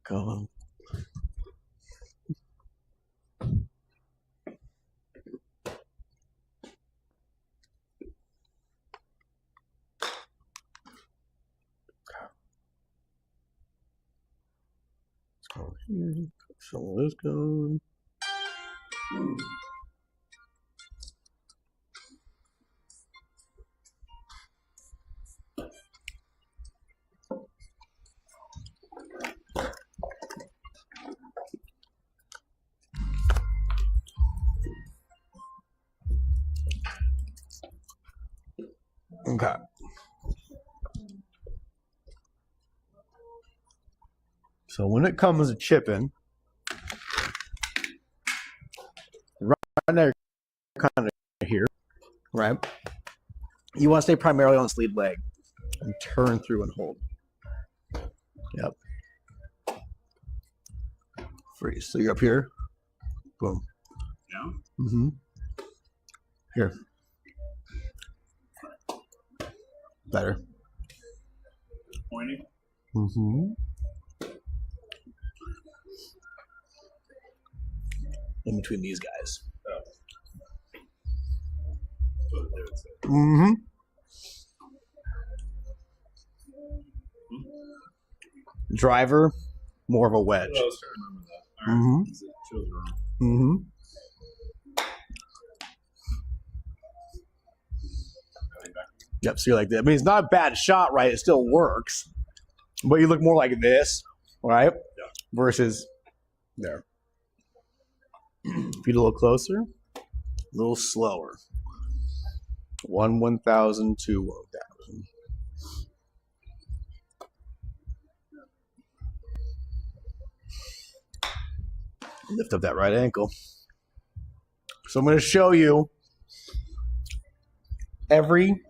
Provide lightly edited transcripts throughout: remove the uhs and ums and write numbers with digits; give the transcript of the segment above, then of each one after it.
Go. Here. So this going. Okay. So when it comes to chipping, right now you're kind of here, right? You want to stay primarily on this lead leg and turn through and hold. Yep. Freeze. So you're up here. Boom. Yeah. Mm-hmm. Here. Better. Pointing. Mm-hmm. In between these guys. Oh. Mm-hmm. Driver, more of a wedge. Oh, I was trying to remember that. All right. Mm-hmm. It shows wrong. Mm-hmm. Yep, so you're like that. I mean, it's not a bad shot, right? It still works. But you look more like this, right? Yeah. Versus there. Feet a little closer, a little slower. 1,000, 2 1,000. Lift up that right ankle. So I'm going to show you every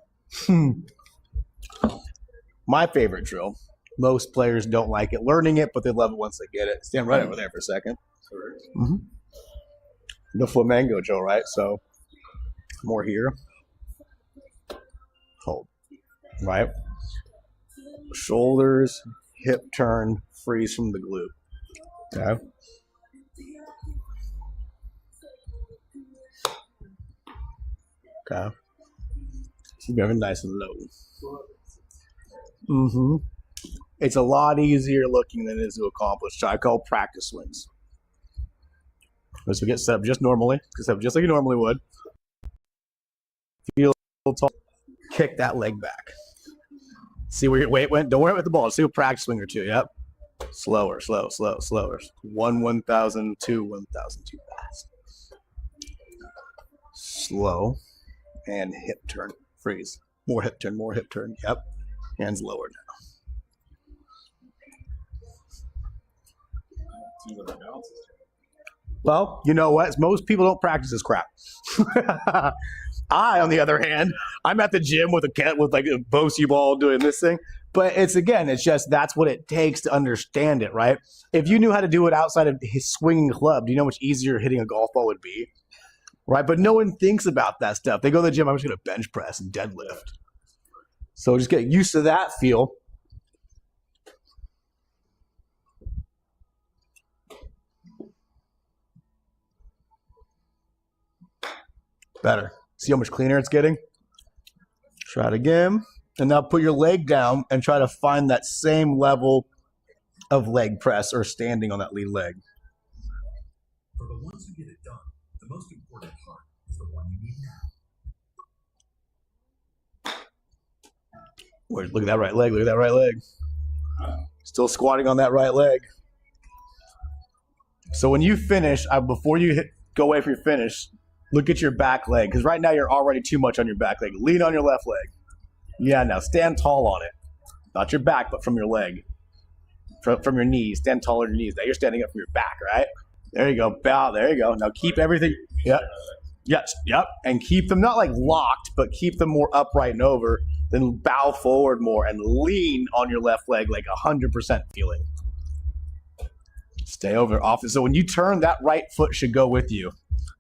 my favorite drill. Most players don't like it learning it, but they love it once they get it. Stand right over there for a second. Mm-hmm. The flamenco drill, right? So more here. Hold. Right? Shoulders, hip turn, freeze from the glute. Okay? Okay. Keep everything nice and low. Mm-hmm. It's a lot easier looking than it is to accomplish. So I call practice swings. As we get set up just normally, set up just like you normally would. Feel a little tall. Kick that leg back. See where your weight went. Don't worry about the ball. Just do a practice swing or two. Yep. Slower, slower. 1,000, 2 1,000, too fast. Slow and hip turn. Freeze. More hip turn. Yep. Hands lower now. Well, you know what? Most people don't practice this crap. I, on the other hand, I'm at the gym with like a Bocey ball doing this thing. But it's just that's what it takes to understand it, right? If you knew how to do it outside of his swinging club, do you know how much easier hitting a golf ball would be? Right? But no one thinks about that stuff. They go to the gym, I'm just going to bench press and deadlift. So just get used to that feel. Better. See how much cleaner it's getting? Try it again. And now put your leg down and try to find that same level of leg press or standing on that lead leg. For the ones who get it done, the most important part is the one you need now. Look at that right leg. Look at that right leg. Still squatting on that right leg. So when you finish, before you go away from your finish, look at your back leg. Because right now you're already too much on your back leg. Lean on your left leg. Yeah, now stand tall on it. Not your back, but from your leg. From your knees. Stand taller than your knees. Now you're standing up from your back, right? There you go. Bow. There you go. Now keep everything. Yep. Yes. Yep. And keep them not like locked, but keep them more upright and over. Then bow forward more and lean on your left leg like 100% feeling. Stay over off. So when you turn, that right foot should go with you.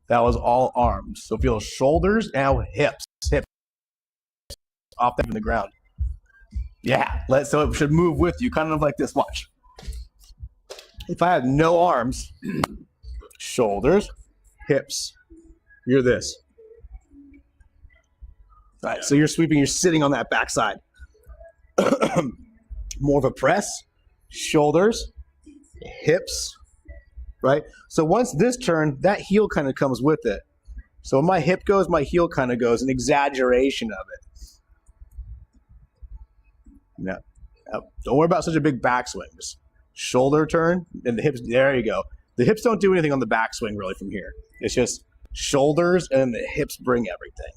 That was all arms. So feel shoulders, now hips. Hips off from the ground. Yeah, so it should move with you, kind of like this. Watch. If I had no arms, shoulders, hips, you're this. All right, so you're sweeping, you're sitting on that backside. More of a press, shoulders, hips, right? So once this turn, that heel kind of comes with it. So when my hip goes, my heel kind of goes, an exaggeration of it. No, don't worry about such a big backswing. Just shoulder turn and the hips. There you go. The hips don't do anything on the backswing really from here. It's just shoulders and the hips bring everything.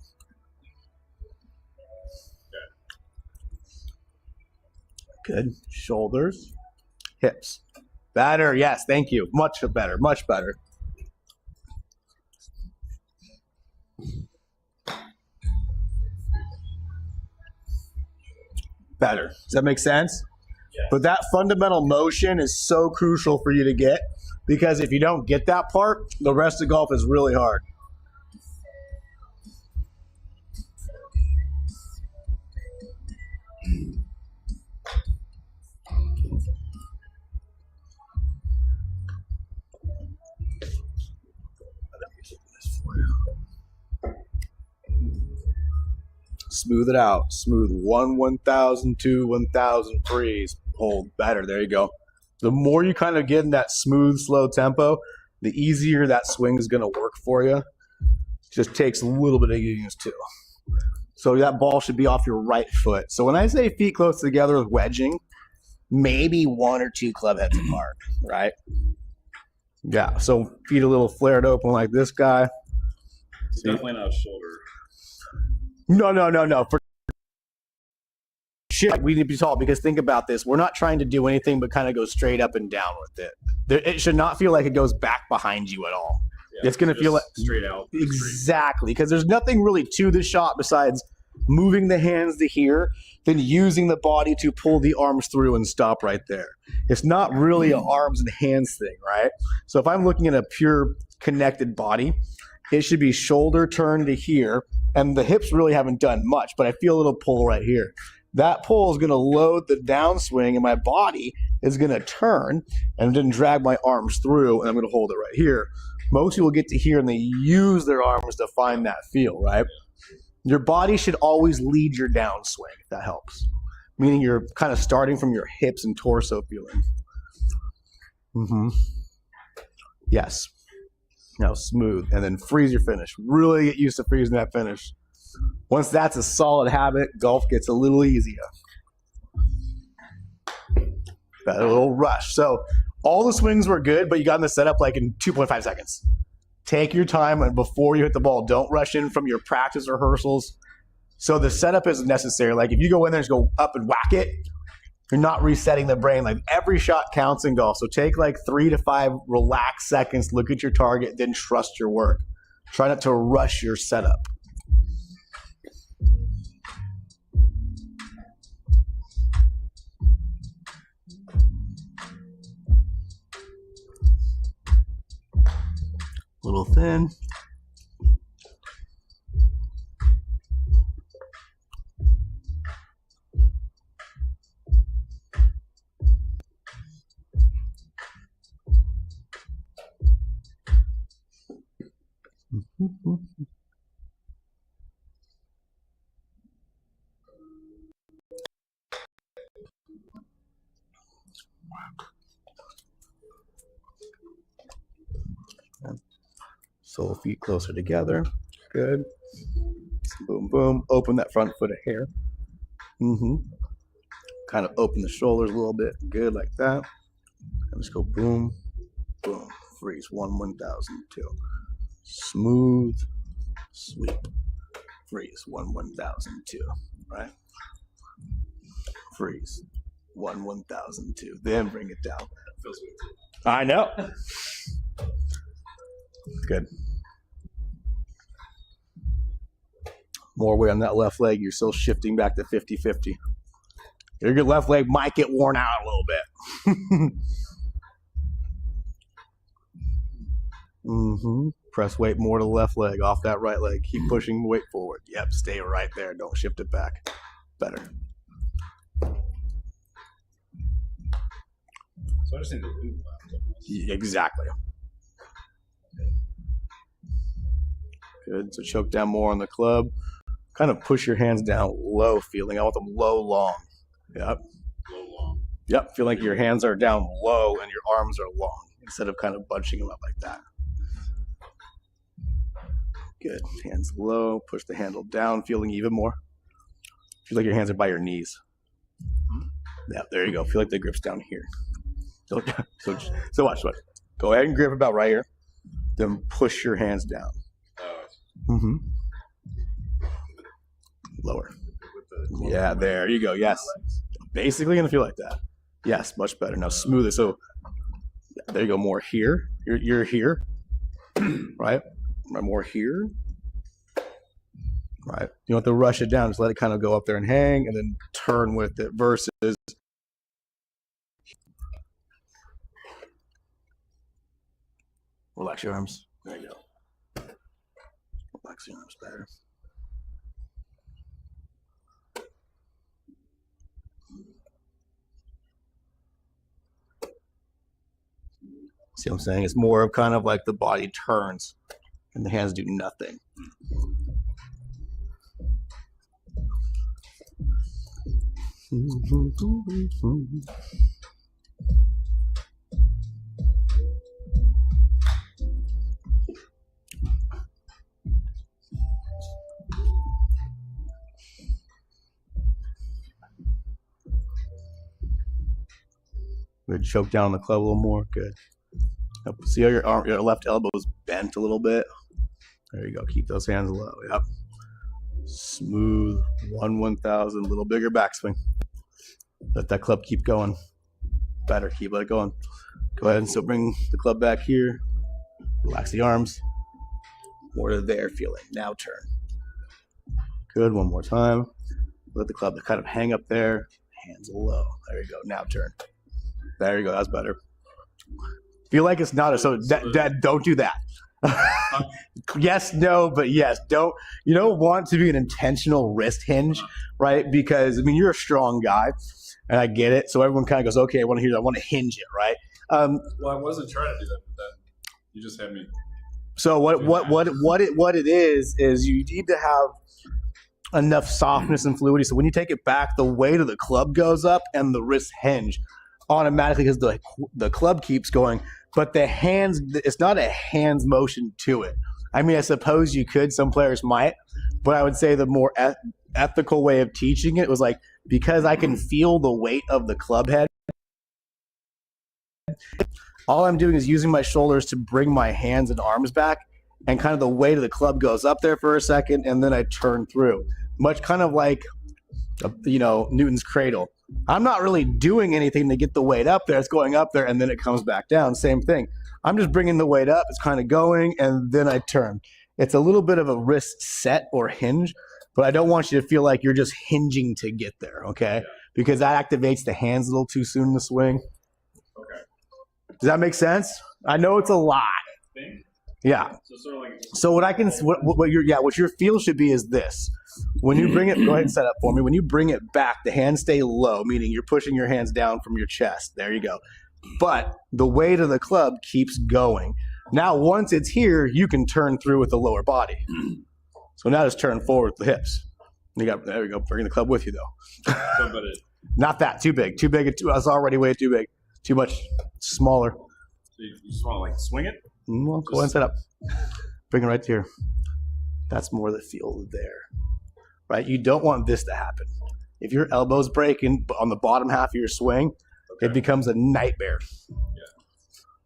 Good. Shoulders, hips. Better. Yes. Thank you. Much better. Much better. Better. Does that make sense? Yes. But that fundamental motion is so crucial for you to get, because if you don't get that part, the rest of golf is really hard. Smooth it out. Smooth 1,000, 2, 1,000, freeze, hold, better. There you go. The more you kind of get in that smooth, slow tempo, the easier that swing is going to work for you. Just takes a little bit of getting used to. So that ball should be off your right foot. So when I say feet close together with wedging, maybe 1 or 2 club heads apart, right? Yeah, so feet a little flared open like this guy. It's definitely not a shoulder. No. For shit, we need to be tall, because think about this. We're not trying to do anything but kind of go straight up and down with it. It should not feel like it goes back behind you at all. Yeah, It's going to feel like straight out. exactly, because there's nothing really to the shot besides moving the hands to here, then using the body to pull the arms through and stop right there. It's not really an arms and hands thing, right? So if I'm looking at a pure connected body, it should be shoulder turn to here, and the hips really haven't done much, but I feel a little pull right here. That pull is going to load the downswing, and my body is going to turn and then drag my arms through, and I'm going to hold it right here. Most people get to here and they use their arms to find that feel, right? Your body should always lead your downswing, if that helps. Meaning you're kind of starting from your hips and torso feeling. Yes. Now smooth, and then freeze your finish. Really get used to freezing that finish. Once that's a solid habit, golf gets a little easier. Got a little rush. So all the swings were good, but you got in the setup like in 2.5 seconds. Take your time, and before you hit the ball, don't rush in from your practice rehearsals. So the setup isn't necessary. Like if you go in there and just go up and whack it, you're not resetting the brain. Like every shot counts in golf. So take like 3 to 5 relaxed seconds, look at your target, then trust your work. Try not to rush your setup. Little thin. Sole feet closer together. Good. Boom, boom. Open that front foot a hair. Kind of open the shoulders a little bit. Good, like that. And just go boom, boom. Freeze. 1, 1,000, 2. Smooth. Sweep. Freeze. 1, 1,000, 2. Right? Freeze. 1, 1,000, 2. Then bring it down. Feels weird. I know. Good. More weight on that left leg. You're still shifting back to 50-50. Your left leg might get worn out a little bit. Press weight more to the left leg off that right leg. Keep pushing weight forward. Yep, stay right there. Don't shift it back. Better. So I just need to move left. Exactly. Good. So choke down more on the club. Kind of push your hands down low feeling. I want them low, long. Yep. Low, long. Yep. Feel like your hands are down low and your arms are long instead of kind of bunching them up like that. Good. Hands low. Push the handle down, feeling even more. Feel like your hands are by your knees. Yeah, there you go. Feel like the grip's down here. So watch. Go ahead and grip about right here. Then push your hands down. Oh, Lower. with the Yeah, there you go. Yes. Basically gonna feel like that. Yes, much better. Now smooth it. So there you go. More here. You're here. Right? More here. Right. You don't have to rush it down. Just let it kind of go up there and hang and then turn with it versus relax your arms. There you go. Relax your arms better. See what I'm saying? It's more of kind of like the body turns and the hands do nothing. Good. Choke down on the club a little more. Good. See how your left elbow is bent a little bit? There you go. Keep those hands low. Yep. Smooth. 1/1000. A little bigger backswing. Let that club keep going. Better. Let it going. Go ahead and so bring the club back here. Relax the arms. More to there feeling. Now turn. Good. One more time. Let the club kind of hang up there. Hands low. There you go. Now turn. There you go. That's better. Feel like it's not a so that don't do that. Yes, no, but yes. You don't want to be an intentional wrist hinge, right? Because I mean you're a strong guy, and I get it. So everyone kind of goes, okay, I want to hear that. I want to hinge it, right? well, I wasn't trying to do that, but then you just had me. So what it is you need to have enough softness and fluidity. So when you take it back, the weight of the club goes up and the wrist hinge automatically because the club keeps going, but the hands, it's not a hands motion to it. I mean, I suppose you could, some players might, but I would say the more ethical way of teaching it was like, because I can feel the weight of the club head, all I'm doing is using my shoulders to bring my hands and arms back, and kind of the weight of the club goes up there for a second, and then I turn through. Much kind of like, Newton's cradle. I'm not really doing anything to get the weight up there. It's going up there, and then it comes back down. Same thing. I'm just bringing the weight up. It's kind of going, and then I turn. It's a little bit of a wrist set or hinge, but I don't want you to feel like you're just hinging to get there, okay? Because that activates the hands a little too soon in the swing. Okay. Does that make sense? I know it's a lot. Yeah. So sort of like. So what your feel should be is this. When you bring it, go ahead and set up for me. When you bring it back, the hands stay low, meaning you're pushing your hands down from your chest. There you go. But the weight of the club keeps going. Now, once it's here, you can turn through with the lower body. So now just turn forward with the hips. There we go. Bring the club with you, though. Not that. Too big. Too big. It's already way too big. Too much smaller. So you just want to like swing it? Well, go ahead and set up. Bring it right here. That's more the feel there. Right? You don't want this to happen. If your elbow's breaking on the bottom half of your swing, it becomes a nightmare. Yeah.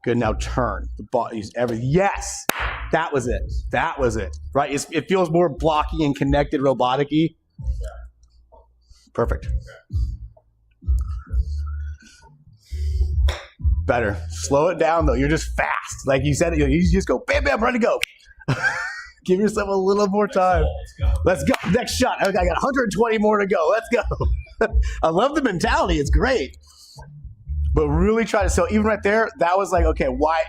Good. Now turn. The body's yes. That was it. That was it. Right? It feels more blocky and connected, robotic-y. Yeah. Perfect. Better. Slow it down, though. You're just fast. Like you said, you just go, bam, bam, ready to go. Give yourself a little more time. Let's go. Next shot. I got 120 more to go. Let's go. I love the mentality. It's great. But really try to, so even right there, that was like, okay, why?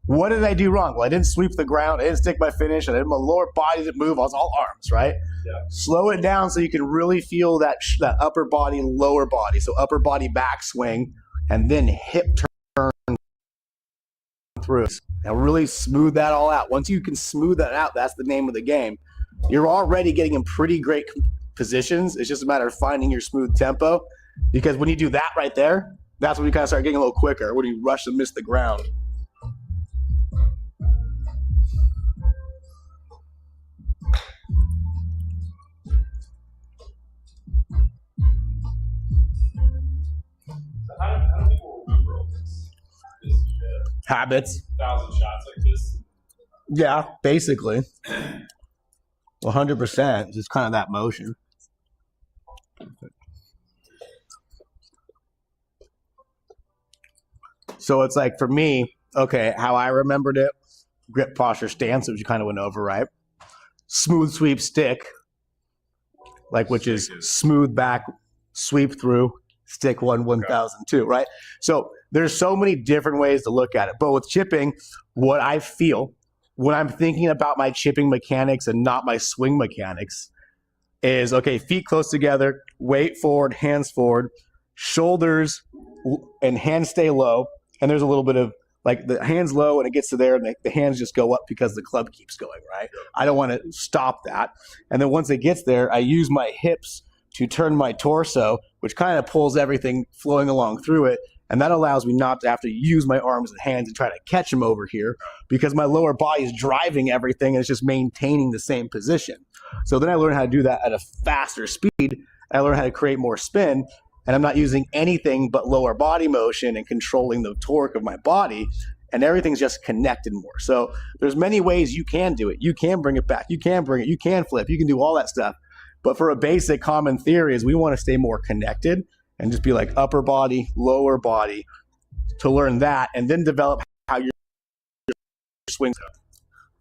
What did I do wrong? Well, I didn't sweep the ground. I didn't stick my finish. My lower body didn't move. I was all arms, right? Yeah. Slow it down so you can really feel that upper body, lower body. So upper body backswing, and then hip turn through. Now really smooth that all out. Once you can smooth that out, that's the name of the game. You're already getting in pretty great positions. It's just a matter of finding your smooth tempo, because when you do that right there, that's when you kind of start getting a little quicker, when you rush and miss the ground. How do people remember all this? Habits. 1,000 shots like this. Yeah, basically. 100%. Just kind of that motion. So it's like, for me, okay, how I remembered it, grip, posture, stance, which you kind of went over, right? Smooth sweep stick, like, which is smooth back, sweep through, stick 1,002, right? So there's so many different ways to look at it. But with chipping, what I feel when I'm thinking about my chipping mechanics and not my swing mechanics is, okay, feet close together, weight forward, hands forward, shoulders and hands stay low. And there's a little bit of like the hands low and it gets to there and the hands just go up because the club keeps going, right? I don't want to stop that. And then once it gets there, I use my hips to turn my torso, which kind of pulls everything flowing along through it. And that allows me not to have to use my arms and hands and try to catch them over here, because my lower body is driving everything and it's just maintaining the same position. So then I learned how to do that at a faster speed. I learned how to create more spin, and I'm not using anything but lower body motion and controlling the torque of my body, and everything's just connected more. So there's many ways you can do it. You can bring it back. You can bring it. You can flip. You can do all that stuff. But for a basic common theory is we want to stay more connected and just be like upper body, lower body, to learn that and then develop how your swings are.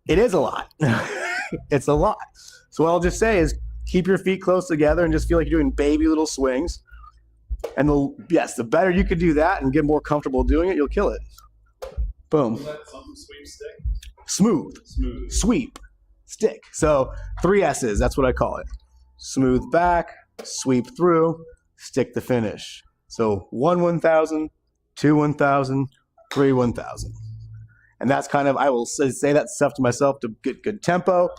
It is a lot. It's a lot. So what I'll just say is keep your feet close together and just feel like you're doing baby little swings. And the better you can do that and get more comfortable doing it, you'll kill it. Boom. Is that something sweep stick? Smooth. Smooth. Sweep. Stick. So 3 S's, that's what I call it. Smooth back, sweep through, stick the finish. So 1,000, 2 1,000, 3 1,000. And that's kind of, I will say that stuff to myself to get good tempo.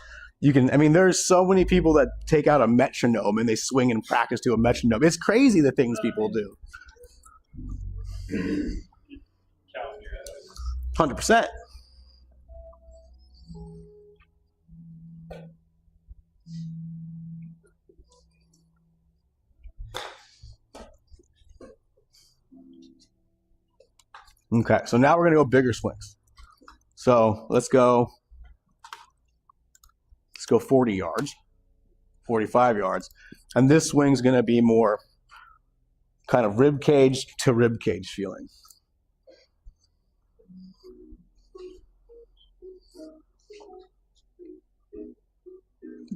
You can, I mean, there's so many people that take out a metronome and they swing and practice to a metronome. It's crazy the things people do. 100%. Okay, so now we're going to go bigger swings. So let's go 40 yards, 45 yards. And this swing's going to be more kind of rib cage to rib cage feeling.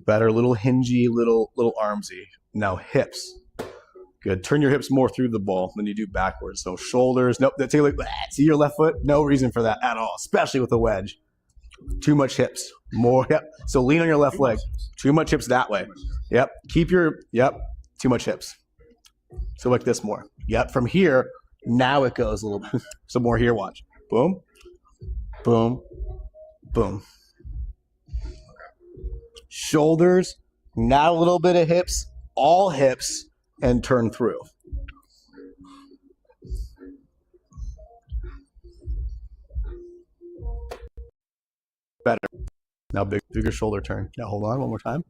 Better, little hingy, little armsy. Now hips. Good. Turn your hips more through the ball than you do backwards. So shoulders. Nope. Take a look. See your left foot? No reason for that at all, especially with a wedge. Too much hips. More. Yep. So lean on your left leg. Too much hips that way. Yep. Keep your. Yep. Too much hips. So like this more. Yep. From here, now it goes a little bit. Some more here. Watch. Boom. Boom. Boom. Shoulders. Now a little bit of hips. All hips. And turn through. Better. Now bigger shoulder turn. Now hold on one more time.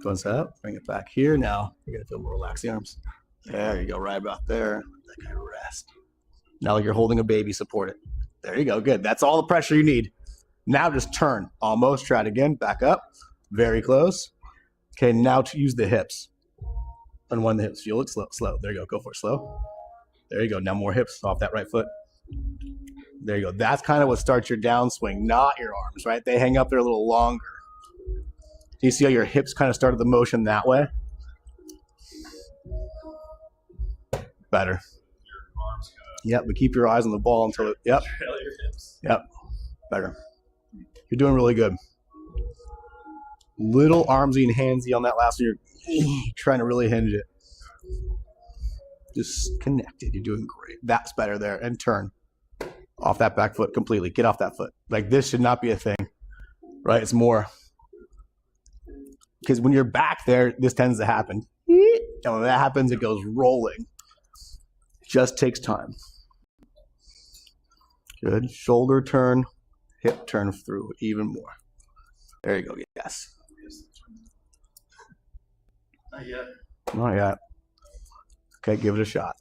Go and set up. Bring it back here. Now you're going to feel more relaxed the arms. There you go. Right about there. Let that guy rest. Now like you're holding a baby, support it. There you go. Good. That's all the pressure you need. Now just turn. Almost. Try it again. Back up. Very close. Okay, now to use the hips. Unwind the hips. Feel it. Slow. There you go. Go for it. Slow. There you go. Now more hips off that right foot. There you go. That's kind of what starts your downswing, not your arms, right? They hang up there a little longer. Do you see how your hips kind of started the motion that way? Better. Your arms Yep, but keep your eyes on the ball until it, yep. trail your hips. Yep. Better. You're doing really good. Little armsy and handsy on that last one. You're trying to really hinge it. Just connected. You're doing great. That's better there. And turn. Off that back foot completely. Get off that foot. Like this should not be a thing, right? It's more because when you're back there, this tends to happen. And when that happens, it goes rolling. Just takes time. Good. Shoulder turn, hip turn through even more. There you go. Yes. Not yet. Not yet. Okay, give it a shot.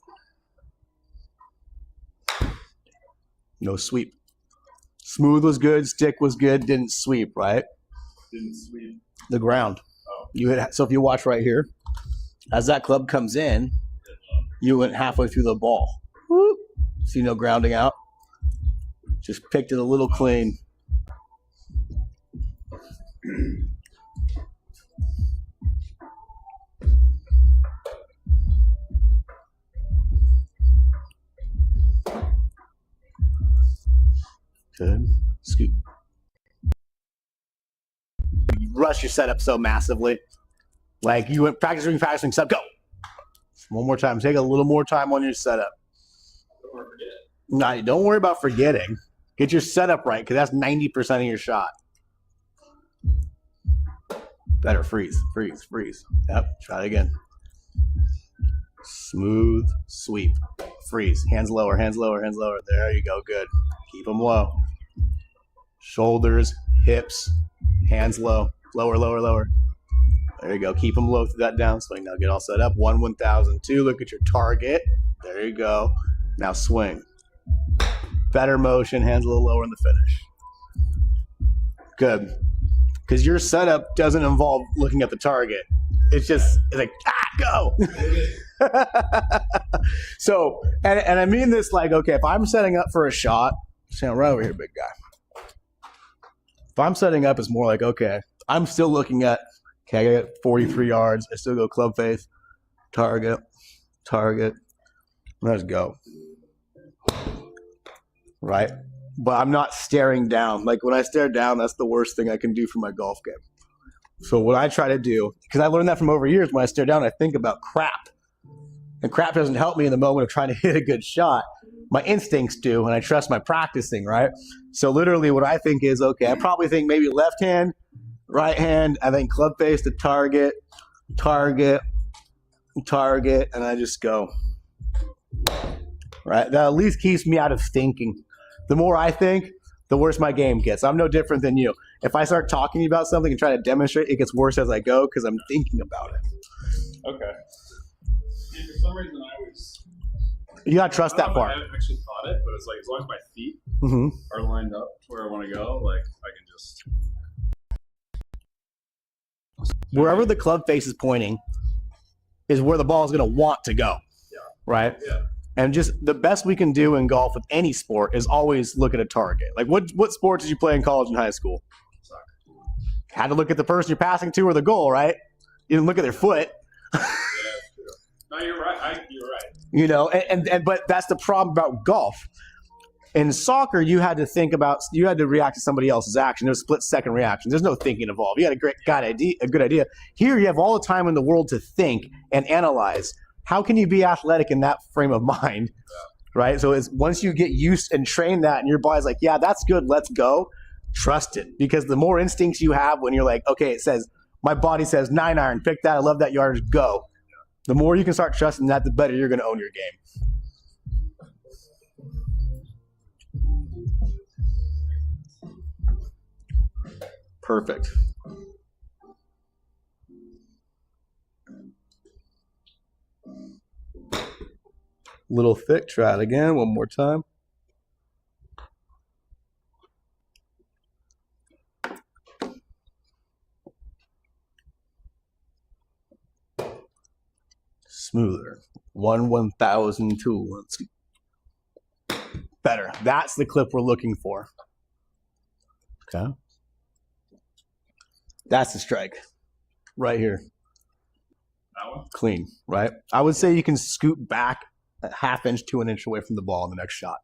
No sweep. Smooth was good. Stick was good. Didn't sweep, right? Didn't sweep. The ground. Oh. You hit. So if you watch right here, as that club comes in, you went halfway through the ball. Whoop. See no grounding out. Just picked it a little clean. Good. Scoop. You rush your setup so massively. Like you went practicing, setup, go. One more time. Take a little more time on your setup. Don't forget. No, don't worry about forgetting. Get your setup right because that's 90% of your shot. Better freeze. Yep. Try it again. Smooth sweep. Freeze. Hands lower. There you go. Good. Keep them low. Shoulders, hips, hands low. Lower. There you go. Keep them low through that downswing. Now get all set up. 1,002. Look at your target. There you go. Now swing. Better motion. Hands a little lower in the finish. Good. Because your setup doesn't involve looking at the target. It's like, go. So, and I mean this like, okay, if I'm setting up for a shot, stand right over here, big guy. If I'm setting up, it's more like, okay, I'm still looking at, okay, I got 43 yards. I still go club face, target. Let's go. Right? But I'm not staring down. Like when I stare down, that's the worst thing I can do for my golf game. So what I try to do, because I learned that from over years, when I stare down, I think about crap. And crap doesn't help me in the moment of trying to hit a good shot. My instincts do, and I trust my practicing, right? So literally what I think is, okay, I probably think maybe left hand, right hand, I think club face to target, and I just go. Right? That at least keeps me out of thinking. The more I think, the worse my game gets. I'm no different than you. If I start talking about something and try to demonstrate, it gets worse as I go because I'm thinking about it. Okay. Yeah, for some reason, I always. You gotta trust that part. I actually thought it, but it's like as long as my feet are lined up to where I want to go, like I can just. Wherever the club face is pointing is where the ball is gonna want to go. Yeah. Right? Yeah. And just the best we can do in golf with any sport is always look at a target. Like what sports did you play in college and high school? Soccer. Had to look at the person you're passing to or the goal, right? You didn't look at their foot. Yeah, that's true. No, you're right. You're right. You know, but that's the problem about golf. In soccer, you had to react to somebody else's action. There's split-second reaction. There's no thinking involved. You had a good idea. Here, you have all the time in the world to think and analyze. How can you be athletic in that frame of mind, right? So it's once you get used and train that, and your body's like, yeah, that's good. Let's go. Trust it, because the more instincts you have when you're like, okay, it says my body says 9 iron, pick that. I love that yardage. Go. The more you can start trusting that, the better you're going to own your game. Perfect. Little thick. Try it again. One more time. Smoother. 1,002. Let's see. Better. That's the clip we're looking for. Okay. That's the strike. Right here. That one? Clean, right? I would say you can scoot back a half inch to an inch away from the ball in the next shot.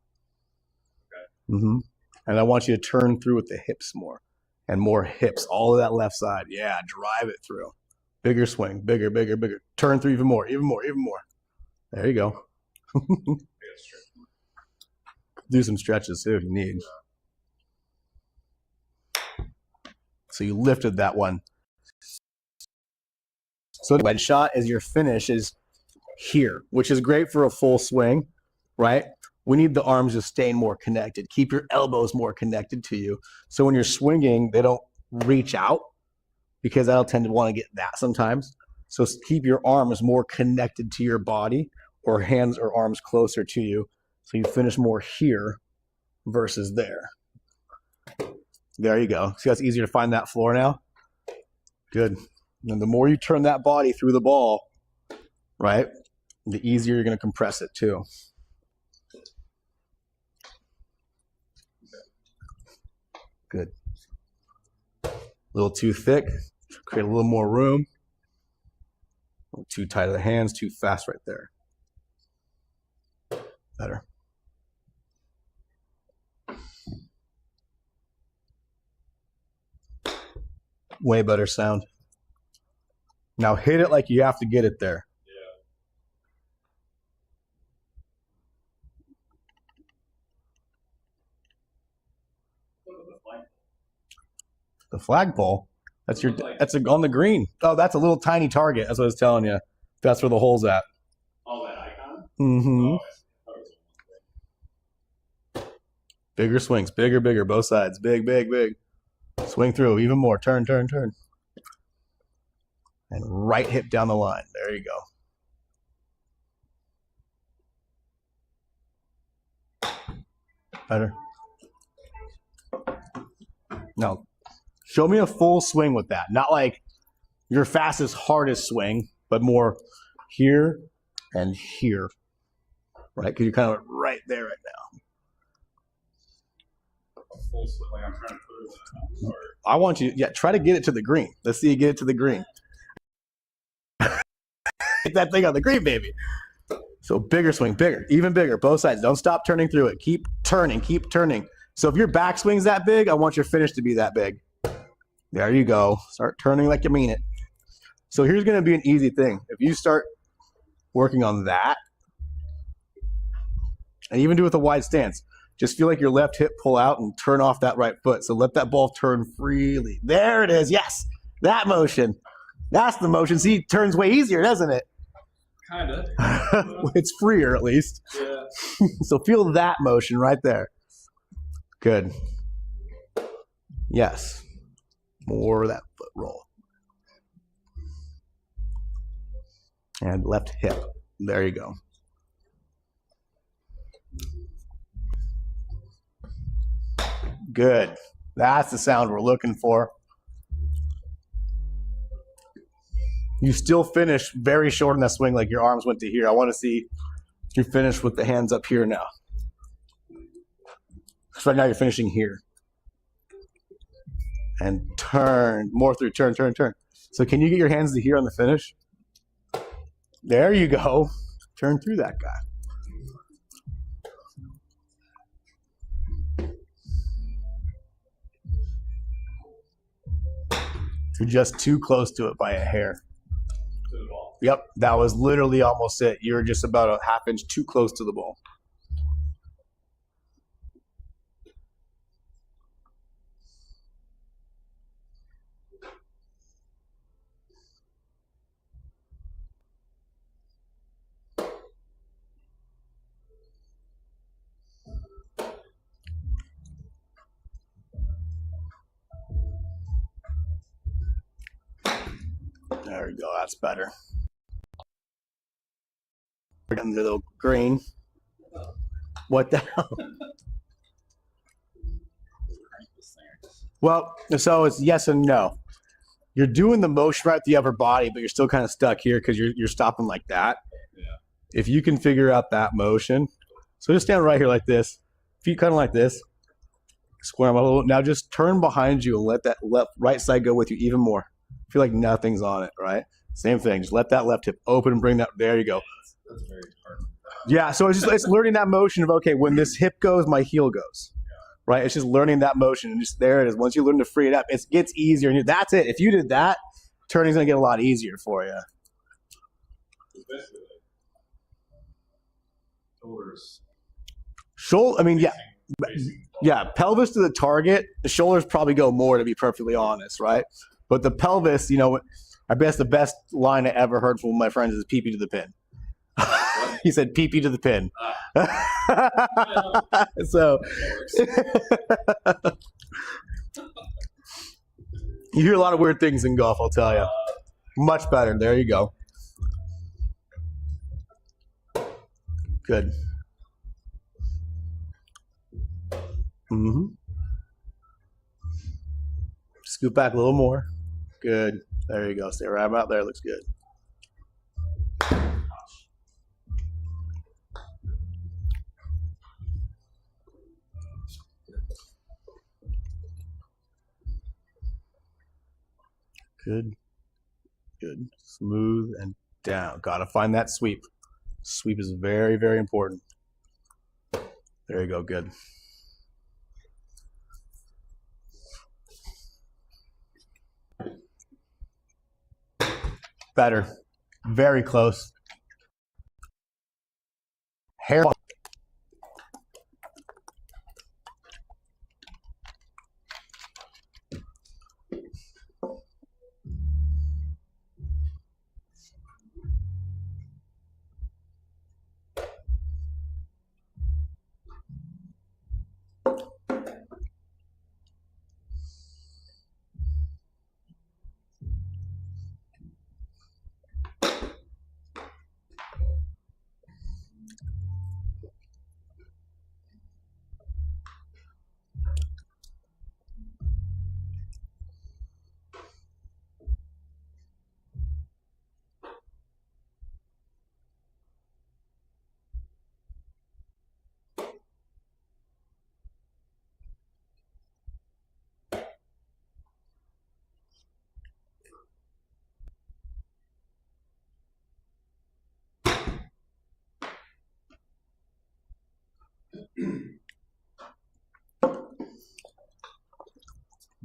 Okay. And I want you to turn through with the hips more. And more hips. All of that left side. Yeah, drive it through. Bigger swing. Bigger. Turn through even more. There you go. Do some stretches too if you need. So you lifted that one. So the wedge shot as your finish is here, which is great for a full swing, right? We need the arms just staying more connected. Keep your elbows more connected to you. So when you're swinging, they don't reach out because I'll tend to want to get that sometimes. So keep your arms more connected to your body or hands or arms closer to you. So you finish more here versus there. There you go. See how it's easier to find that floor now? Good. And the more you turn that body through the ball, right, the easier you're going to compress it too. Good. A little too thick. Create a little more room. A little too tight of the hands, too fast right there. Better. Way better sound. Now hit it like you have to get it there. The flagpole. That's your. That's on the green. Oh, that's a little tiny target. That's what I was telling you. That's where the hole's at. Oh, that icon. Mm-hmm. Bigger swings. Bigger, bigger. Both sides. Big, big, big. Swing through. Even more. Turn, turn, turn. And right hip down the line. There you go. Better. Now, show me a full swing with that. Not like your fastest, hardest swing, but more here and here. Right? Because you're kind of right there right now. A full swing, like I'm trying to put it in. I want you, try to get it to the green. Let's see you get it to the green. Get that thing on the green, baby. So bigger swing, bigger, even bigger, both sides. Don't stop turning through it. Keep turning, keep turning. So if your backswing's that big, I want your finish to be that big. There you go. Start turning like you mean it. So here's going to be an easy thing. If you start working on that, and even do it with a wide stance, just feel like your left hip pull out and turn off that right foot. So let that ball turn freely. There it is. Yes, that motion. That's the motion. See, it turns way easier, doesn't it? Kind of. It's freer, at least. Yeah. So feel that motion right there. Good. Yes. More of that foot roll. And left hip. There you go. Good. That's the sound we're looking for. You still finish very short in that swing, like your arms went to here. I want to see you finish with the hands up here now. So right now you're finishing here. And turn, more through, turn, turn, turn. So can you get your hands to here on the finish? There you go. Turn through that guy. You're just too close to it by a hair. To the ball. Yep, that was literally almost it. You were just about a half inch too close to the ball. There we go, that's better. We're getting the little green. What the hell? Well, so it's yes and no. You're doing the motion right with the upper body, but you're still kind of stuck here because you're stopping like that. Yeah. If you can figure out that motion, so just stand right here like this, feet kind of like this, square them a little. Now just turn behind you and let that right side go with you even more. Feel like nothing's on it, right? Same thing. Just let that left hip open and bring that. There you go. That's very hard. Yeah. So it's learning that motion of, okay, when this hip goes, my heel goes, right? It's just learning that motion, and just there it is. Once you learn to free it up, it gets easier. And that's it. If you did that, turning's gonna get a lot easier for you. Especially like shoulders. Shoulder. I mean, yeah. Pelvis to the target. The shoulders probably go more, to be perfectly honest, right? But the pelvis, I guess the best line I ever heard from one of my friends is "pee-pee to the pin." He said "pee-pee to the pin." So you hear a lot of weird things in golf, I'll tell you. Much better. There you go. Good. Scoot back a little more. Good. There you go. Stay right about there. Looks good. Good. Good. Smooth and down. Gotta find that sweep. Sweep is very, very important. There you go. Good. Better. Very close. Hair.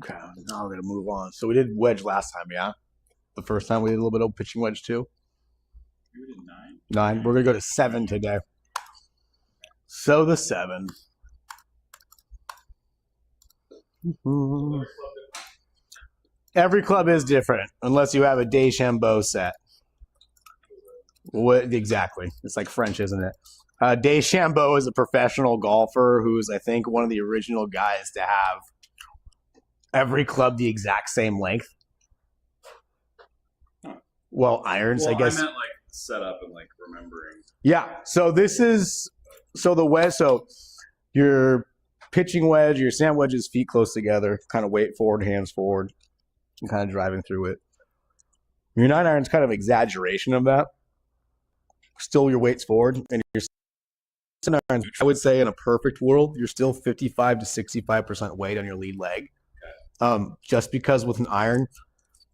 Okay, now we're gonna move on. So we did wedge last time, yeah? The first time we did a little bit of pitching wedge too. You did 9. 9. We're gonna go to 7 today. So the 7. Every club is different, unless you have a DeChambeau set. What exactly? It's like French, isn't it? DeChambeau is a professional golfer who's, I think, one of the original guys to have every club the exact same length. Well, irons, I guess. I meant like setup and like remembering. Yeah. So this is the wedge. So your pitching wedge, your sand wedge is feet close together, kind of weight forward, hands forward, and kind of driving through it. Your 9 iron is kind of exaggeration of that. Still, your weight's forward, and your 7 irons, I would say, in a perfect world, you're still 55 to 65% weight on your lead leg. Just because with an iron,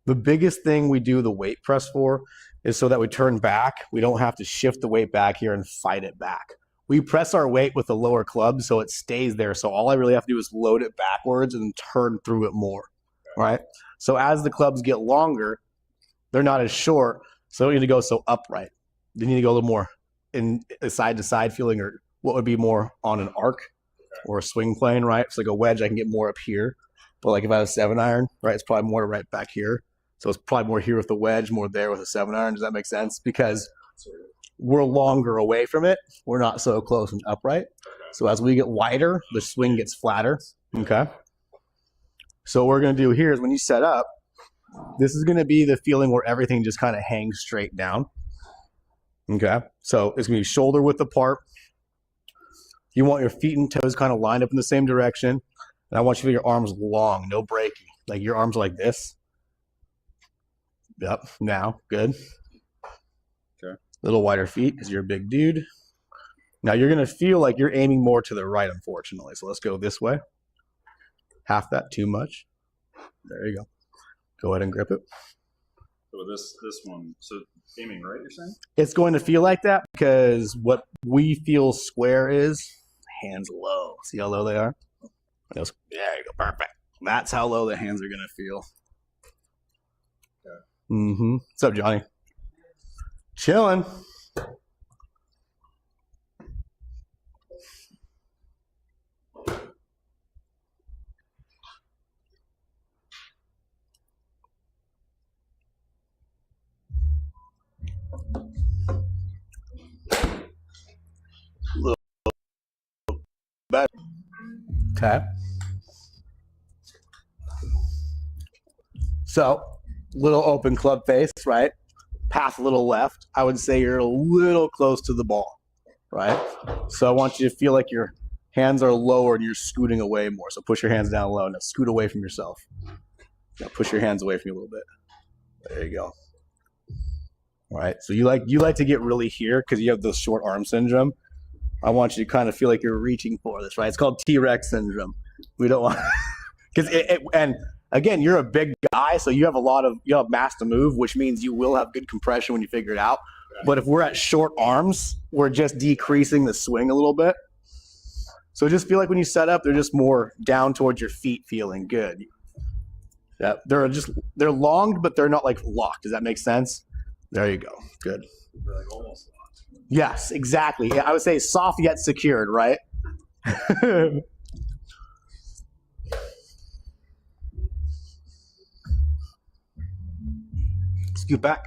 the biggest thing we do the weight press for is so that we turn back. We don't have to shift the weight back here and fight it back. We press our weight with the lower club so it stays there. So all I really have to do is load it backwards and turn through it more, right? So as the clubs get longer, they're not as short, so they don't need to go so upright. They need to go a little more in a side-to-side feeling, or what would be more on an arc or a swing plane, right? So like a wedge, I can get more up here. But like if I have a 7 iron, right, it's probably more right back here. So it's probably more here with the wedge, more there with a 7 iron. Does that make sense? Because we're longer away from it. We're not so close and upright. So as we get wider, the swing gets flatter. Okay. So what we're going to do here is when you set up, this is going to be the feeling where everything just kind of hangs straight down. Okay. So it's going to be shoulder width apart. You want your feet and toes kind of lined up in the same direction. And I want you to feel your arms long, no breaking. Like your arms are like this. Yep. Now, good. Okay. Little wider feet because you're a big dude. Now you're going to feel like you're aiming more to the right, unfortunately. So let's go this way. Half that, too much. There you go. Go ahead and grip it. So this one, so aiming right, you're saying? It's going to feel like that because what we feel square is hands low. See how low they are? There you go. Perfect. That's how low the hands are going to feel. Okay. What's up, Johnny? Chilling. Okay. So, little open club face, right? Path a little left. I would say you're a little close to the ball, right? So I want you to feel like your hands are lower and you're scooting away more. So push your hands down low. Now scoot away from yourself. Now push your hands away from you a little bit. There you go. All right. So you like to get really here because you have the short arm syndrome. I want you to kind of feel like you're reaching for this, right? It's called T-Rex syndrome. We don't want because and again, you're a big guy, so you have mass to move, which means you will have good compression when you figure it out. But if we're at short arms, we're just decreasing the swing a little bit. So just feel like when you set up, they're just more down towards your feet, feeling good. Yeah, they're long, but they're not like locked. Does that make sense? There you go. Good. They're like almost locked. Yes, exactly. I would say soft yet secured, right? Scoot back.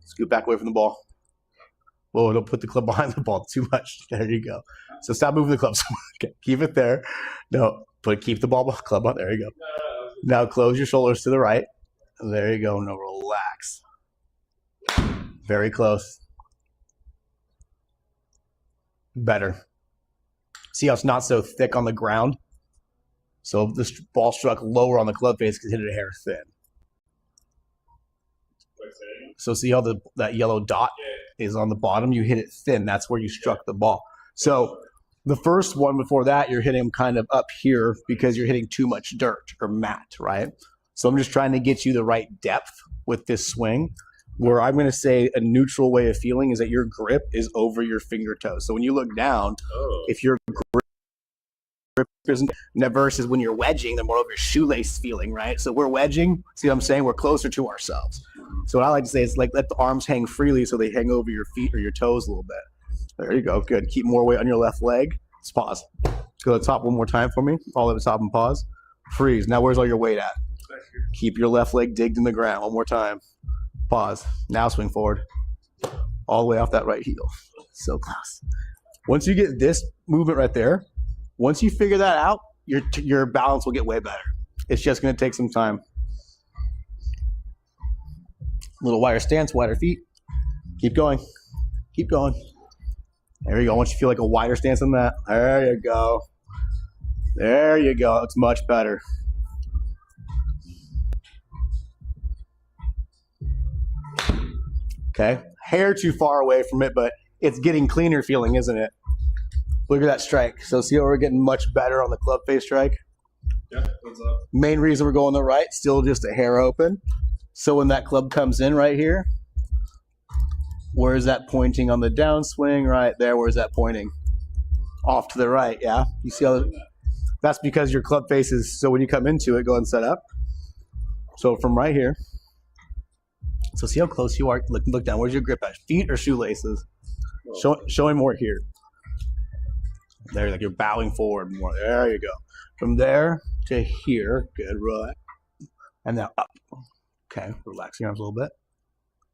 Scoot back away from the ball. Whoa, don't put the club behind the ball too much. There you go. So stop moving the club so much. Okay, keep it there. No, keep the club on. There you go. Now close your shoulders to the right. There you go. Now relax. Very close. Better. See how it's not so thick on the ground? So if this ball struck lower on the club face, could hit it a hair thin. So see how that yellow dot is on the bottom? You hit it thin. That's where you struck the ball. So the first one before that, you're hitting them kind of up here because you're hitting too much dirt or mat, right? So I'm just trying to get you the right depth with this swing, where I'm going to say a neutral way of feeling is that your grip is over your finger toes. So when you look down, if your grip isn't versus when you're wedging, they're more over your shoelace feeling, right? So we're wedging. See what I'm saying? We're closer to ourselves. So what I like to say is like let the arms hang freely so they hang over your feet or your toes a little bit. There you go. Good. Keep more weight on your left leg. Let's pause. Go to the top one more time for me. All the way to the top and pause. Freeze. Now where's all your weight at? Keep your left leg digged in the ground. One more time. Pause. Now swing forward. All the way off that right heel. So close. Once you get this movement right there, once you figure that out, your balance will get way better. It's just going to take some time. Little wider stance, wider feet. Keep going. Keep going. There you go. I want you to feel like a wider stance on that. There you go. There you go. It's much better. Okay. Hair too far away from it, but it's getting cleaner feeling, isn't it? Look at that strike. So see how we're getting much better on the club face strike? Yeah, what's up? Main reason we're going the right, still just a hair open. So when that club comes in right here, where is that pointing on the downswing? Right there, where's that pointing? Off to the right, yeah? You see how that's because your club face is, so when you come into it, go and set up. So from right here, so see how close you are? Look down, where's your grip at? Feet or shoelaces? Showing more here. There, like you're bowing forward more. There you go. From there to here, good, right. And now up. Okay, relax your arms a little bit.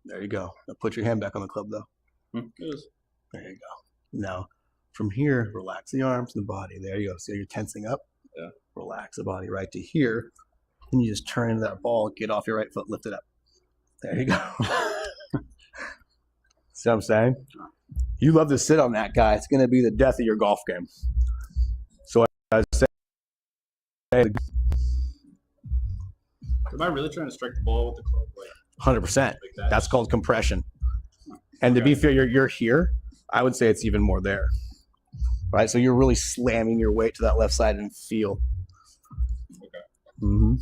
There you go. Now put your hand back on the club though. There you go. Now from here, relax the arms and the body. There you go. See how you're tensing up? Yeah. Relax the body right to here. And you just turn into that ball, get off your right foot, lift it up. There you go. See what I'm saying? You love to sit on that guy. It's going to be the death of your golf game. So I say, Am I really trying to strike the ball with the club? 100%. That's called compression. And to be fair, you're here. I would say it's even more there. Right? So you're really slamming your weight to that left side and feel. Okay. Mm-hmm.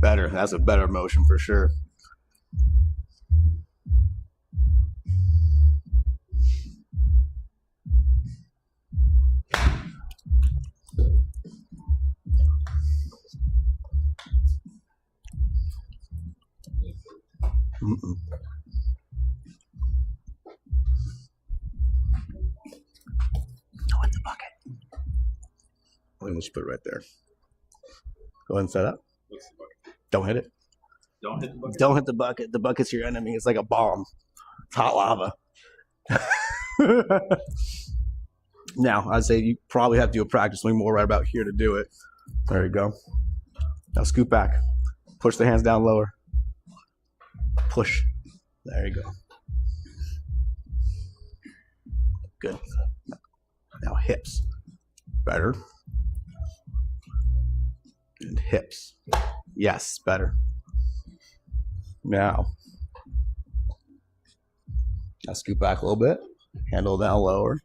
Better. That's a better motion for sure. Mm-mm. Oh, in the bucket. Let's put it right there. Go ahead and set up. What's the bucket? Don't hit it. Don't hit the bucket. Don't hit the bucket. The bucket's your enemy. It's like a bomb. It's hot lava. Now, I'd say you probably have to do a practice swing more right about here to do it. There you go. Now scoot back. Push the hands down lower. Push. There you go. Good. Now hips. Better. And hips. Yes, better. Now scoot back a little bit. Handle down lower.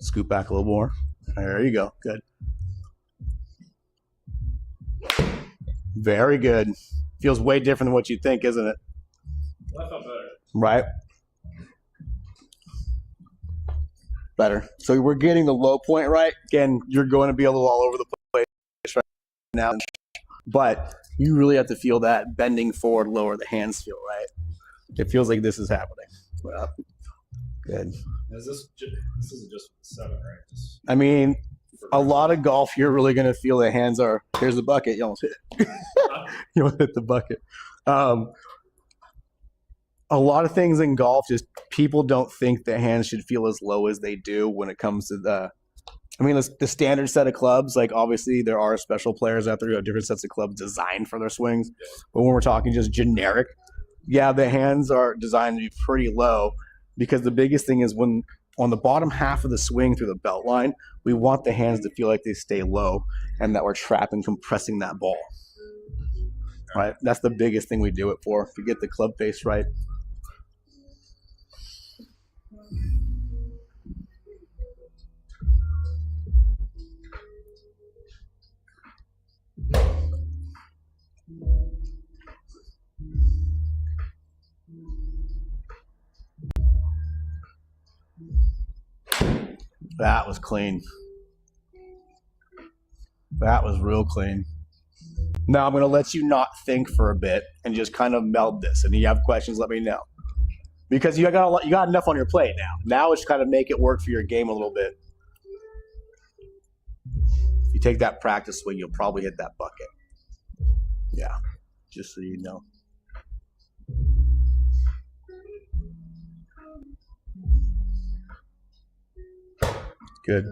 Scoot back a little more. There you go. Good. Very good. Feels way different than what you think, isn't it? That felt better. Right? Better. So we're getting the low point right. Again, you're going to be a little all over the place right now. But you really have to feel that bending forward, lower the hands feel, right? It feels like this is happening. Well, good. Is this isn't just 7, right? Just I mean, a lot of golf, you're really going to feel the hands are, here's the bucket, you almost hit it. You almost hit the bucket. A lot of things in golf, just people don't think the hands should feel as low as they do when it comes to the standard set of clubs. Like, obviously, there are special players out there who have different sets of clubs designed for their swings. But when we're talking just generic, yeah, the hands are designed to be pretty low because the biggest thing is when on the bottom half of the swing through the belt line, we want the hands to feel like they stay low and that we're trapping, compressing that ball. Right? That's the biggest thing we do it for. If you get the club face right. That was clean. That was real clean. Now I'm going to let you not think for a bit and just kind of meld this. And if you have questions, let me know. Because you got enough on your plate now. Now it's kind of make it work for your game a little bit. If you take that practice swing, you'll probably hit that bucket. Yeah, just so you know. Good.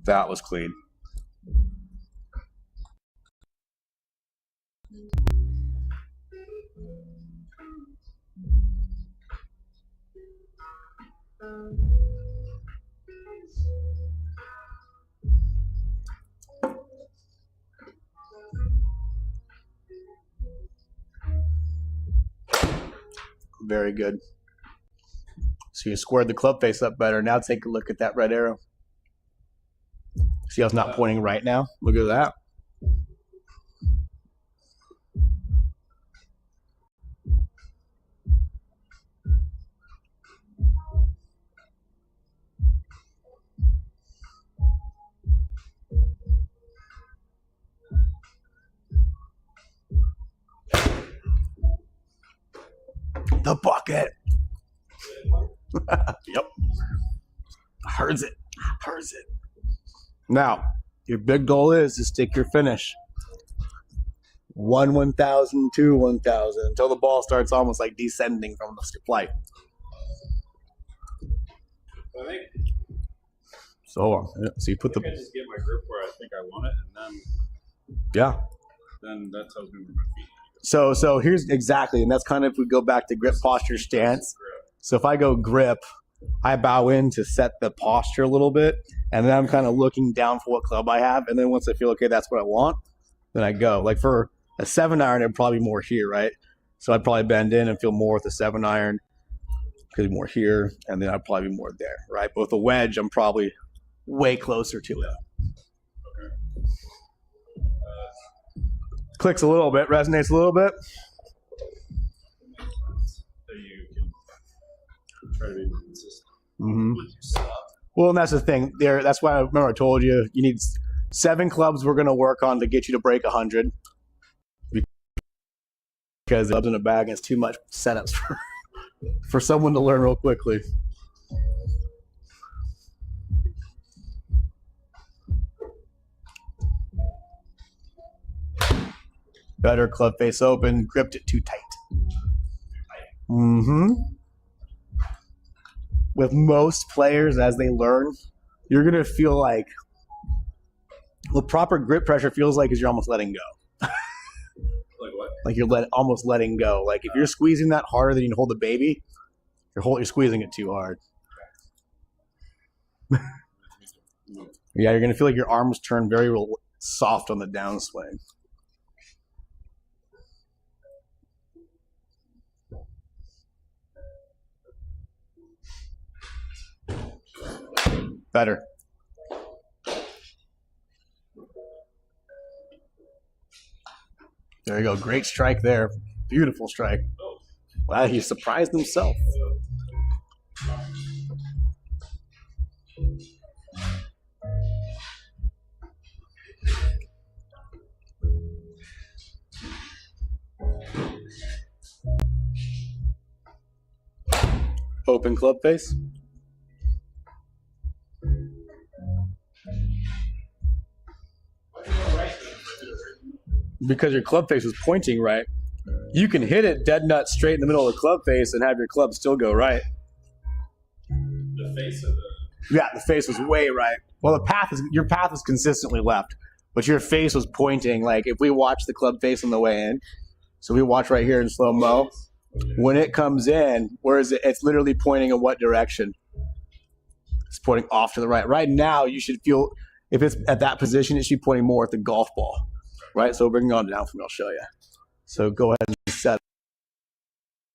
That was clean. Very good. So you squared the club face up better. Now take a look at that red arrow. See how it's not pointing right now? Look at that. The bucket. Yep. Herds it. Herds it. Now, your big goal is to stick your finish. 1,000, 2, 1,000, until the ball starts almost like descending from the flight. I think. So you put I just get my grip where I think I want it, and then that tells me where my feet. So here's exactly, and that's kind of if we go back to grip, posture, stance. So if I go grip, I bow in to set the posture a little bit, and then I'm kind of looking down for what club I have, and then once I feel okay, that's what I want, then I go. Like for a 7-iron, it'd probably be more here, right? So I'd probably bend in and feel more with the 7-iron, could be more here, and then I'd probably be more there, right? But with a wedge, I'm probably way closer to it. Clicks a little bit, resonates a little bit. So you can try to be consistent Mm-hmm. with your stuff. Well, and that's the thing. That's why I remember I told you you need 7 clubs we're going to work on to get you to break 100. Because clubs in a bag is too much setups for someone to learn real quickly. Better club face open, gripped it too tight. With most players, as they learn, you're going to feel like what proper grip pressure feels like is you're almost letting go. Like what? Like you're almost letting go. Like if you're squeezing that harder than you can hold a baby, you're squeezing it too hard. Yeah, you're going to feel like your arms turn very soft on the downswing. Better. There you go. Great strike there. Beautiful strike. Wow, he surprised himself. Open club face. Because your club face was pointing right, you can hit it dead nut straight in the middle of the club face and have your club still go right. The face of the. Yeah, the face was way right. Well, your path is consistently left, but your face was pointing. Like if we watch the club face on the way in, so we watch right here in slow mo. When it comes in, where is it? It's literally pointing in what direction? It's pointing off to the right. Right now, you should feel if it's at that position, it should be pointing more at the golf ball. Right, so bring it on down for me. I'll show you. So go ahead and set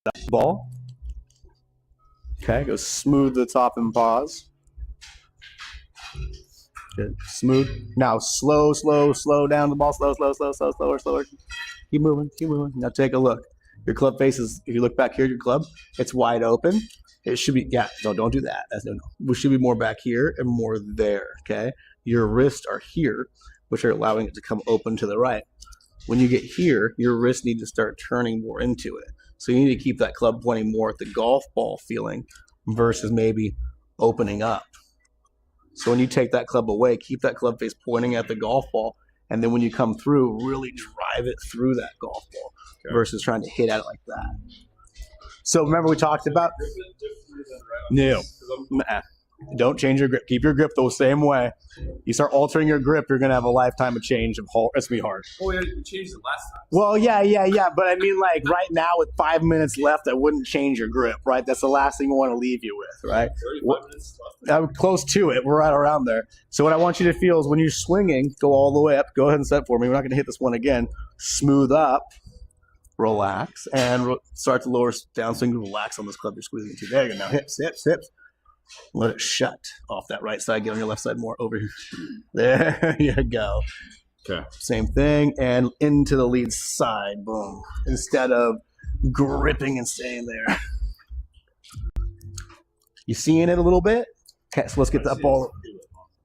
that ball. Okay, go smooth the top and pause. Good, smooth. Now slow down the ball. Slower. Keep moving. Now take a look. Your club face is. If you look back here, your club, it's wide open. It should be. Yeah, don't do that. That's no. We should be more back here and more there. Okay, your wrists are here, which are allowing it to come open to the right. When you get here, your wrists need to start turning more into it. So you need to keep that club pointing more at the golf ball feeling versus maybe opening up. So when you take that club away, keep that club face pointing at the golf ball. And then when you come through, really drive it through that golf ball versus trying to hit at it like that. So remember we talked about... No. Don't change your grip. Keep your grip the same way. You start altering your grip, you're going to have a lifetime of change. It's going to be hard. Oh, yeah, you changed it last time. Well, yeah. But I mean, like, right now with 5 minutes left, I wouldn't change your grip, right? That's the last thing we want to leave you with, right? 35 minutes left. I'm close to it. We're right around there. So what I want you to feel is when you're swinging, go all the way up. Go ahead and set for me. We're not going to hit this one again. Smooth up. Relax. And start to lower downswing. Relax on this club you're squeezing into. There you go. Now hips. Let it shut off that right side. Get on your left side more over here. There you go. Okay. Same thing. And into the lead side. Boom. Instead of gripping and staying there. You seeing it a little bit? Okay, so let's get that ball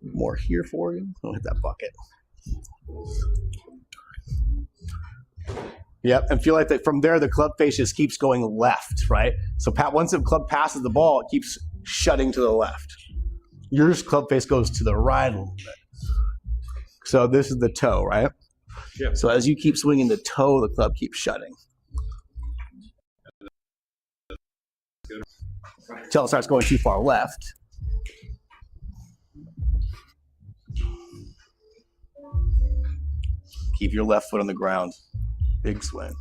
more here for you. Don't hit that bucket. Yep, and feel like that from there, the club face just keeps going left, right? So once the club passes the ball, it keeps shutting to the left. Yours club face goes to the right a little bit. So this is the toe, right? Yep. So as you keep swinging the toe, the club keeps shutting. Until it starts going too far left. Keep your left foot on the ground. Big swing.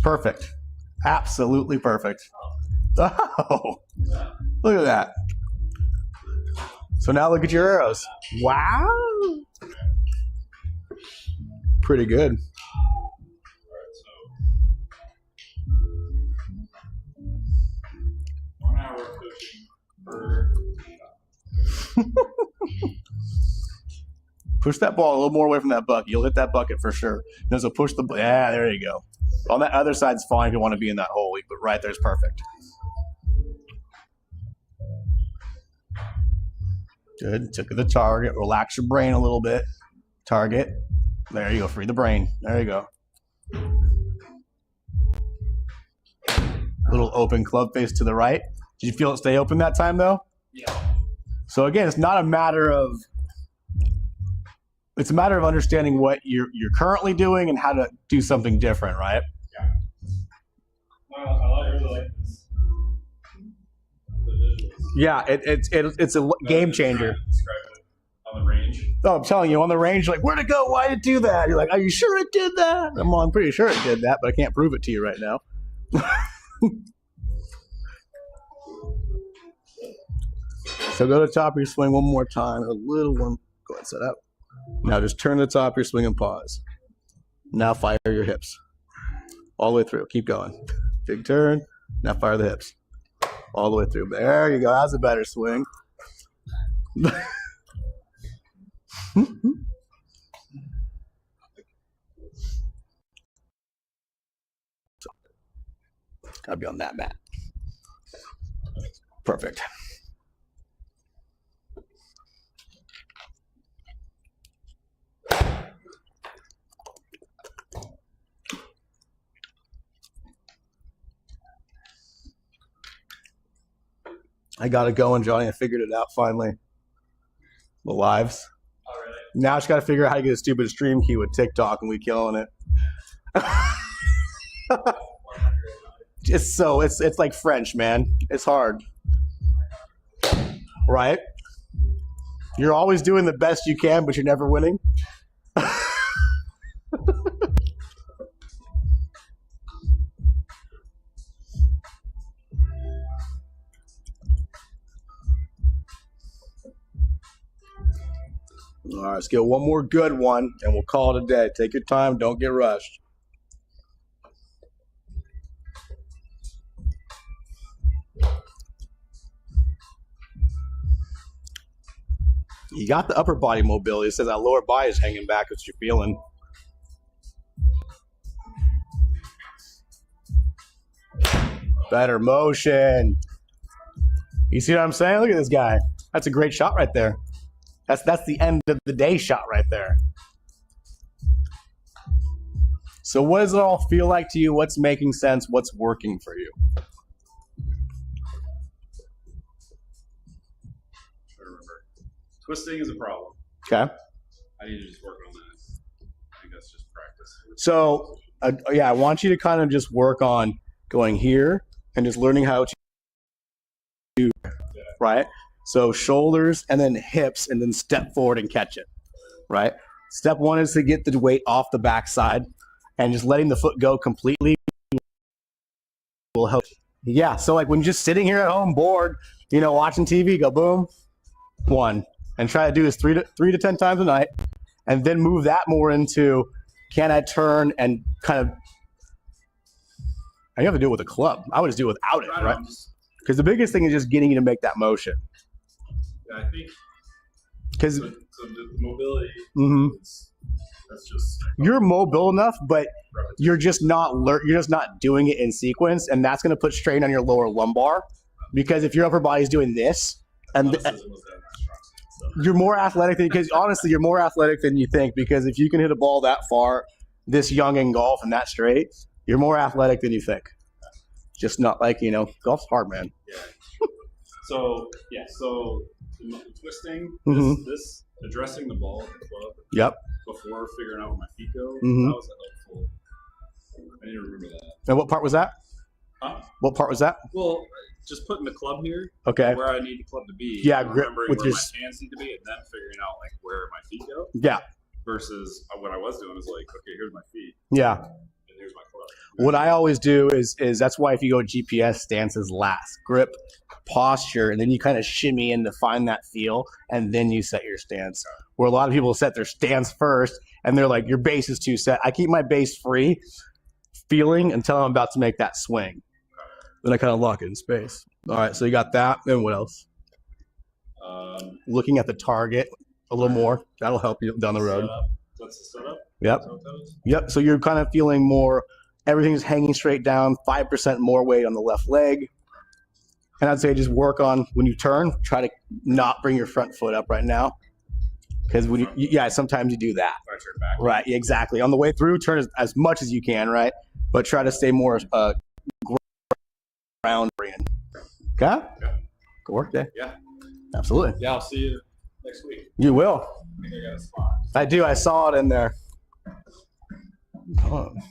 Perfect. Absolutely perfect. Oh, look at that. So now look at your arrows. Wow. Pretty good. Push that ball a little more away from that bucket. You'll hit that bucket for sure. No, so push the... Yeah, there you go. On that other side's fine if you want to be in that hole, but right there's perfect. Good. Took the target. Relax your brain a little bit. Target. There you go. Free the brain. There you go. Little open club face to the right. Did you feel it stay open that time though? Yeah. So again, it's not a matter of. It's a matter of understanding what you're currently doing and how to do something different, right? Yeah. I really like this. The visuals. Yeah, it's a game changer. Describe it on the range. Oh, I'm telling you, on the range, like, where'd it go? Why did it do that? You're like, are you sure it did that? I'm pretty sure it did that, but I can't prove it to you right now. So go to the top of your swing one more time. A little one. Go ahead, set up. Now just turn to the top of your swing and pause. Now fire your hips. All the way through. Keep going. Big turn. Now fire the hips. All the way through. There you go. That's a better swing. Gotta be on that mat. Perfect. I got it going, Johnny. I figured it out finally. The lives. Oh, really? Now I just got to figure out how to get a stupid stream key with TikTok, and we killing it. It's like French, man. It's hard, right? You're always doing the best you can, but you're never winning. All right, let's get one more good one, and we'll call it a day. Take your time. Don't get rushed. You got the upper body mobility. It says that lower body is hanging back. What you're feeling. Better motion. You see what I'm saying? Look at this guy. That's a great shot right there. That's the end of the day shot right there. So what does it all feel like to you? What's making sense? What's working for you? I remember. Twisting is a problem. Okay. I need to just work on that. I think that's just practice. So, yeah, I want you to kind of just work on going here and just learning how to do, right? So shoulders and then hips and then step forward and catch it, right? Step one is to get the weight off the backside and just letting the foot go completely will help. Yeah, so like when you're just sitting here at home bored, watching TV, go boom, one. And try to do this 3 to 10 times a night, and then move that more into can I turn and kind of. You have to do it with a club. I would just do it without it, right? Because the biggest thing is just getting you to make that motion. Yeah, I think. Because so the mobility. That's just. You're mobile enough, but repetition. you're just not doing it in sequence, and that's going to put strain on your lower lumbar. Because if your upper body's doing this, and you're more athletic because honestly, you're more athletic than you think. Because if you can hit a ball that far, this young in golf and that straight, you're more athletic than you think. Just not like golf's hard, man. Yeah. So the twisting, this addressing the ball at the club. Yep. Before figuring out where my feet go, that was a helpful. I need to remember that. And what part was that? Huh? What part was that? Well, just putting the club here. Okay. Where I need the club to be. Yeah, remembering with where your my hands need to be, and then figuring out like where my feet go. Yeah. Versus what I was doing is like, okay, here's my feet. Yeah. And here's my club. What I always do is that's why if you go GPS, stances last, grip, posture, and then you kind of shimmy in to find that feel, and then you set your stance. Where a lot of people set their stance first, and they're like, your base is too set. I keep my base free, feeling until I'm about to make that swing. Then I kind of lock it in space. All right, so you got that. Then what else? Looking at the target a little more. That'll help you down the road. That's the setup? Yep. Yep. So you're kind of feeling more, everything's hanging straight down, 5% more weight on the left leg. And I'd say just work on when you turn, try to not bring your front foot up right now. Because when sometimes you do that. Start your back. Right, exactly. On the way through, turn as much as you can, right? But try to stay more ground oriented. Okay? Yeah. Good work day. Yeah. Absolutely. Yeah, I'll see you next week. You will. I think I got a spot. I do. I saw it in there. Hold on.